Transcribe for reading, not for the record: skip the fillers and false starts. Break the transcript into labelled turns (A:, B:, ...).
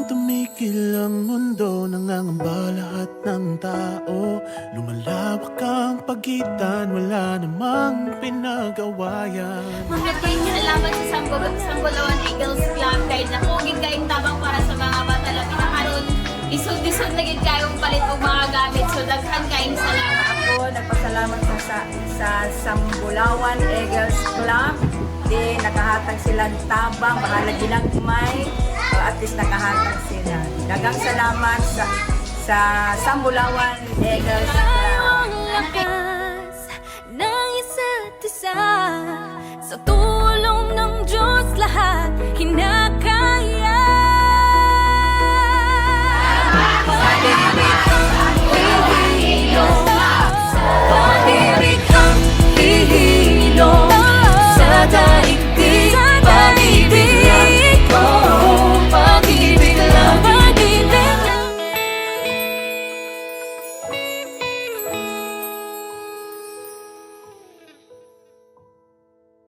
A: tumigil ang mundo, nangangamba lahat ng tao. Lumalawak ang pagitan, wala namang pinag-awayan.
B: Maraming salamat sa Sambulawan Eagles Club kahit nakugid kayong tabang para sa mga bata lang pinakaroon. Isod-isod na gid kayong palit og mga gamit. So daghan kayong salamat.
C: Ako nagpasalamat ko sa Sambulawan Eagles Club. Di nakahatag silang tabang, bahala ginagmay, at least nakahatag sila. Dagang salamat sa Sambulawan Eagles Club.
D: Ang lakas ng isa't isa, sa tulong ng Diyos lahat